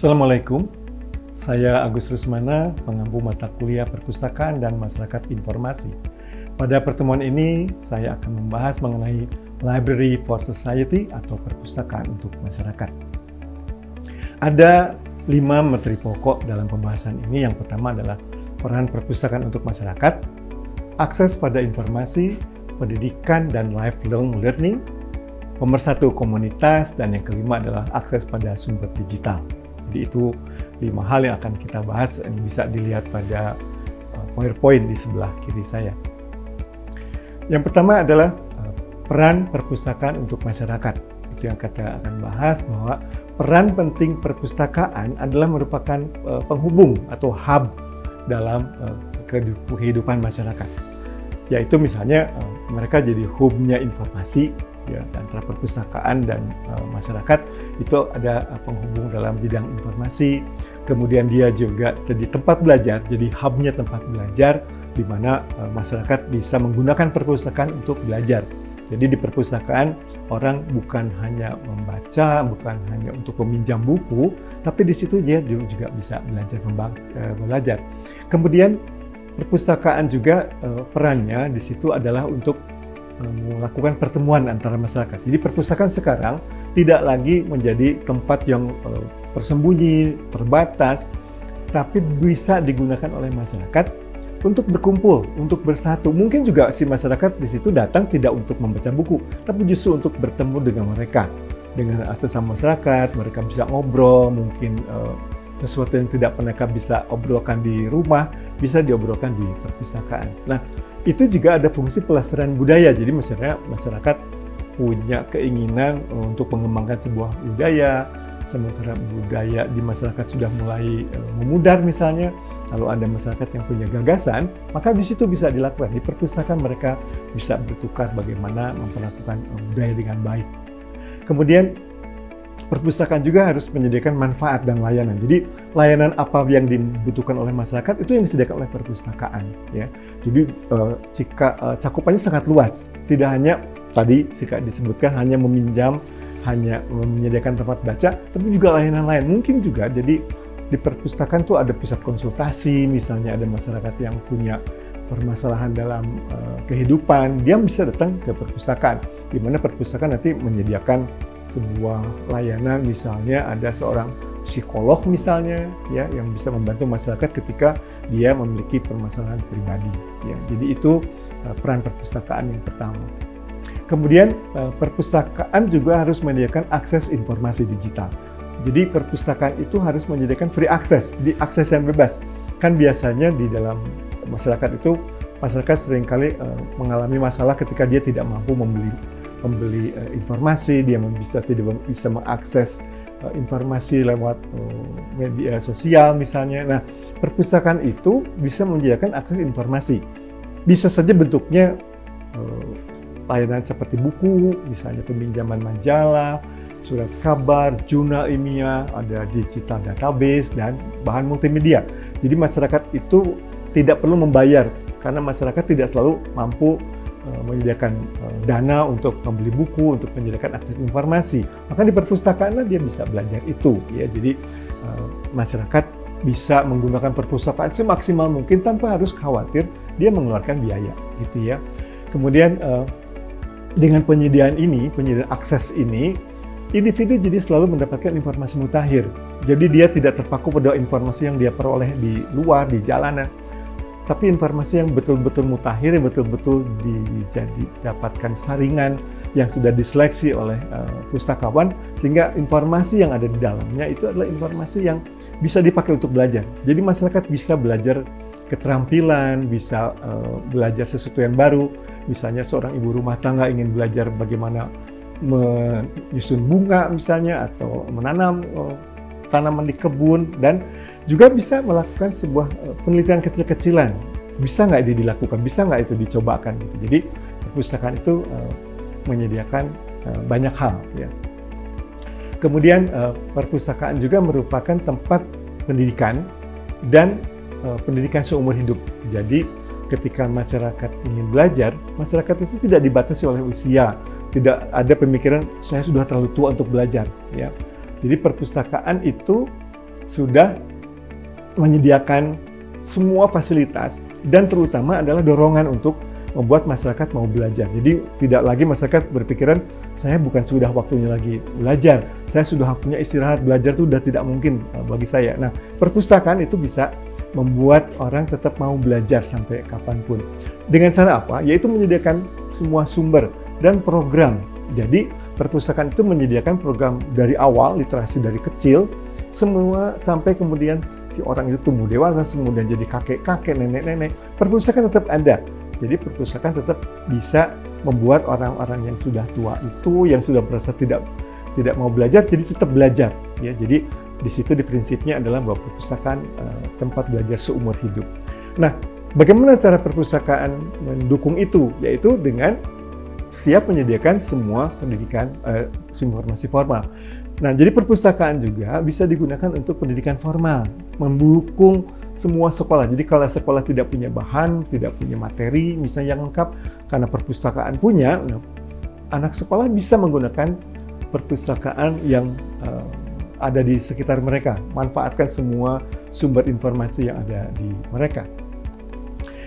Assalamualaikum, saya Agus Rusmana, pengampu mata kuliah Perpustakaan dan Masyarakat Informasi. Pada pertemuan ini, saya akan membahas mengenai Library for Society atau perpustakaan untuk masyarakat. Ada 5 materi pokok dalam pembahasan ini. Yang pertama adalah peran perpustakaan untuk masyarakat, akses pada informasi, pendidikan dan lifelong learning, pemersatu komunitas, dan yang kelima adalah akses pada sumber digital. Jadi itu 5 hal yang akan kita bahas, yang bisa dilihat pada PowerPoint di sebelah kiri saya. Yang pertama adalah peran perpustakaan untuk masyarakat. Itu yang kita akan bahas, bahwa peran penting perpustakaan adalah merupakan penghubung atau hub dalam kehidupan masyarakat. Yaitu misalnya mereka jadi hubnya informasi, ya, antara perpustakaan dan masyarakat. Itu ada penghubung dalam bidang informasi. Kemudian dia juga jadi tempat belajar, jadi hubnya tempat belajar, di mana masyarakat bisa menggunakan perpustakaan untuk belajar. Jadi di perpustakaan orang bukan hanya membaca, bukan hanya untuk meminjam buku, tapi di situ dia juga bisa belajar. Kemudian perpustakaan juga perannya di situ adalah untuk melakukan pertemuan antara masyarakat. Jadi perpustakaan sekarang tidak lagi menjadi tempat yang tersembunyi, terbatas, tapi bisa digunakan oleh masyarakat untuk berkumpul, untuk bersatu. Mungkin juga si masyarakat di situ datang tidak untuk membaca buku, tapi justru untuk bertemu dengan mereka. Dengan sesama masyarakat, mereka bisa ngobrol, mungkin sesuatu yang tidak pernah bisa obrolkan di rumah, bisa diobrolkan di perpustakaan. Nah, itu juga ada fungsi pelestarian budaya. Jadi masyarakat punya keinginan untuk mengembangkan sebuah budaya, sementara budaya di masyarakat sudah mulai memudar misalnya, lalu ada masyarakat yang punya gagasan, maka di situ bisa dilakukan. Di perpustakaan mereka bisa bertukar bagaimana memperlakukan budaya dengan baik. Kemudian perpustakaan juga harus menyediakan manfaat dan layanan. Jadi layanan apa yang dibutuhkan oleh masyarakat itu yang disediakan oleh perpustakaan, ya. Jadi cakupannya sangat luas. Tidak hanya tadi disebutkan hanya meminjam, hanya menyediakan tempat baca, tapi juga layanan lain. Mungkin juga jadi di perpustakaan tuh ada pusat konsultasi, misalnya ada masyarakat yang punya permasalahan dalam kehidupan, dia bisa datang ke perpustakaan, di mana perpustakaan nanti menyediakan sebuah layanan, misalnya ada seorang psikolog misalnya, ya, yang bisa membantu masyarakat ketika dia memiliki permasalahan pribadi, ya. Jadi itu peran perpustakaan yang pertama. Kemudian perpustakaan juga harus menyediakan akses informasi digital. Jadi perpustakaan itu harus menyediakan free access, jadi akses yang bebas. Kan biasanya di dalam masyarakat itu, masyarakat seringkali mengalami masalah ketika dia tidak mampu membeli informasi, dia tidak bisa mengakses informasi lewat media sosial misalnya. Nah, perpustakaan itu bisa menyediakan akses informasi. Bisa saja bentuknya layanan seperti buku, misalnya peminjaman majalah, surat kabar, jurnal ilmiah, ada digital database, dan bahan multimedia. Jadi masyarakat itu tidak perlu membayar, karena masyarakat tidak selalu mampu menyediakan dana untuk membeli buku, untuk menyediakan akses informasi. Maka di perpustakaan dia bisa belajar itu, ya. Jadi masyarakat bisa menggunakan perpustakaan semaksimal mungkin tanpa harus khawatir dia mengeluarkan biaya, gitu ya. Kemudian dengan penyediaan akses ini, individu jadi selalu mendapatkan informasi mutakhir. Jadi dia tidak terpaku pada informasi yang dia peroleh di luar, di jalanan, tapi informasi yang betul-betul mutakhir, yang betul-betul didapatkan saringan yang sudah diseleksi oleh pustakawan, sehingga informasi yang ada di dalamnya itu adalah informasi yang bisa dipakai untuk belajar. Jadi masyarakat bisa belajar keterampilan, bisa belajar sesuatu yang baru. Misalnya seorang ibu rumah tangga ingin belajar bagaimana menyusun bunga misalnya, atau menanam tanaman di kebun, dan juga bisa melakukan sebuah penelitian kecil-kecilan. Bisa nggak ini dilakukan? Bisa nggak itu dicobakan? Gitu. Jadi perpustakaan itu menyediakan banyak hal, ya. Kemudian perpustakaan juga merupakan tempat pendidikan dan pendidikan seumur hidup. Jadi ketika masyarakat ingin belajar, masyarakat itu tidak dibatasi oleh usia. Tidak ada pemikiran saya sudah terlalu tua untuk belajar, ya. Jadi perpustakaan itu sudah menyediakan semua fasilitas dan terutama adalah dorongan untuk membuat masyarakat mau belajar. Jadi tidak lagi masyarakat berpikiran saya bukan sudah waktunya lagi belajar, saya sudah waktunya istirahat, belajar itu sudah tidak mungkin bagi saya. Nah, perpustakaan itu bisa membuat orang tetap mau belajar sampai kapanpun. Dengan cara apa? Yaitu menyediakan semua sumber dan program. Jadi perpustakaan itu menyediakan program dari awal, literasi dari kecil, semua sampai kemudian si orang itu tumbuh dewasa, kemudian jadi kakek-kakek, nenek-nenek. Perpustakaan tetap ada. Jadi perpustakaan tetap bisa membuat orang-orang yang sudah tua itu, yang sudah merasa tidak mau belajar, jadi tetap belajar. Ya, jadi di situ di prinsipnya adalah bahwa perpustakaan tempat belajar seumur hidup. Nah, bagaimana cara perpustakaan mendukung itu? Yaitu dengan siap menyediakan semua pendidikan informasi formal. Nah, jadi perpustakaan juga bisa digunakan untuk pendidikan formal, mendukung semua sekolah. Jadi kalau sekolah tidak punya bahan, tidak punya materi, misalnya yang lengkap, karena perpustakaan punya, anak sekolah bisa menggunakan perpustakaan yang ada di sekitar mereka, manfaatkan semua sumber informasi yang ada di mereka.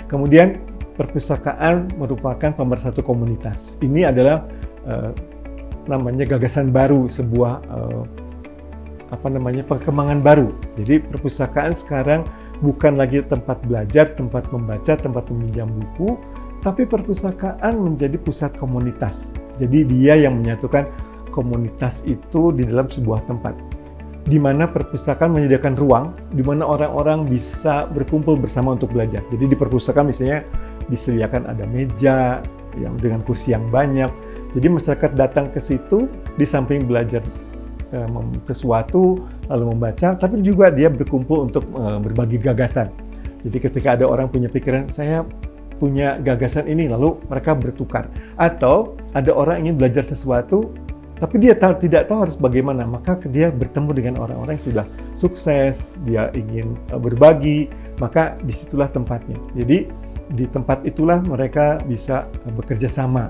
Kemudian perpustakaan merupakan pemersatu komunitas. Ini adalah namanya gagasan baru, sebuah perkembangan baru. Jadi perpustakaan sekarang bukan lagi tempat belajar, tempat membaca, tempat meminjam buku, tapi perpustakaan menjadi pusat komunitas. Jadi dia yang menyatukan komunitas itu di dalam sebuah tempat, di mana perpustakaan menyediakan ruang, di mana orang-orang bisa berkumpul bersama untuk belajar. Jadi di perpustakaan misalnya disediakan ada meja yang dengan kursi yang banyak. Jadi masyarakat datang ke situ, di samping belajar sesuatu, lalu membaca, tapi juga dia berkumpul untuk berbagi gagasan. Jadi ketika ada orang punya pikiran, saya punya gagasan ini, lalu mereka bertukar. Atau ada orang ingin belajar sesuatu, tapi dia tidak tahu harus bagaimana, maka dia bertemu dengan orang-orang yang sudah sukses, dia ingin berbagi, maka disitulah tempatnya. Jadi di tempat itulah mereka bisa bekerja sama,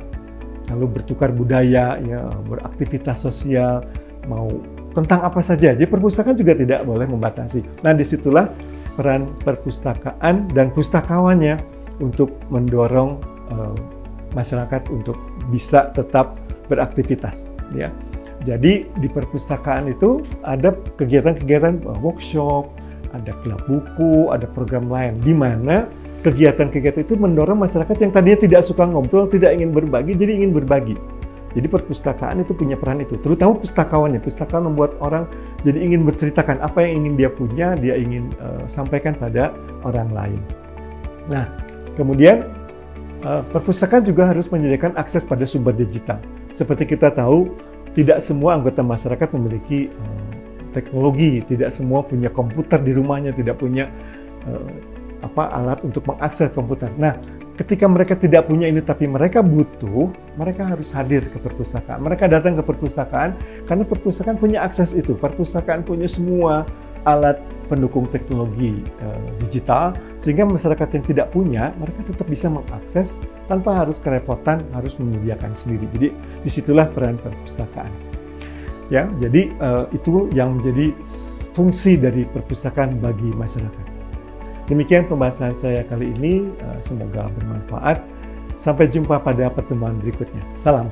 lalu bertukar budaya, ya, beraktivitas sosial, mau tentang apa saja. Jadi perpustakaan juga tidak boleh membatasi. Nah, disitulah peran perpustakaan dan pustakawannya untuk mendorong masyarakat untuk bisa tetap beraktivitas. Ya, jadi di perpustakaan itu ada kegiatan-kegiatan workshop, ada klub buku, ada program lain, di mana kegiatan-kegiatan itu mendorong masyarakat yang tadinya tidak suka ngobrol, tidak ingin berbagi, jadi ingin berbagi. Jadi perpustakaan itu punya peran itu, terutama pustakawannya. Pustakawan membuat orang jadi ingin berceritakan apa yang ingin dia punya, dia ingin sampaikan pada orang lain. Nah, kemudian perpustakaan juga harus menyediakan akses pada sumber digital. Seperti kita tahu, tidak semua anggota masyarakat memiliki teknologi, tidak semua punya komputer di rumahnya, tidak punya alat untuk mengakses komputer. Nah, ketika mereka tidak punya ini tapi mereka butuh, mereka harus hadir ke perpustakaan. Mereka datang ke perpustakaan karena perpustakaan punya akses itu. Perpustakaan punya semua alat pendukung teknologi digital, sehingga masyarakat yang tidak punya, mereka tetap bisa mengakses tanpa harus kerepotan, harus menyediakan sendiri. Jadi disitulah peran perpustakaan. Ya, jadi itu yang menjadi fungsi dari perpustakaan bagi masyarakat. Demikian pembahasan saya kali ini, semoga bermanfaat. Sampai jumpa pada pertemuan berikutnya. Salam.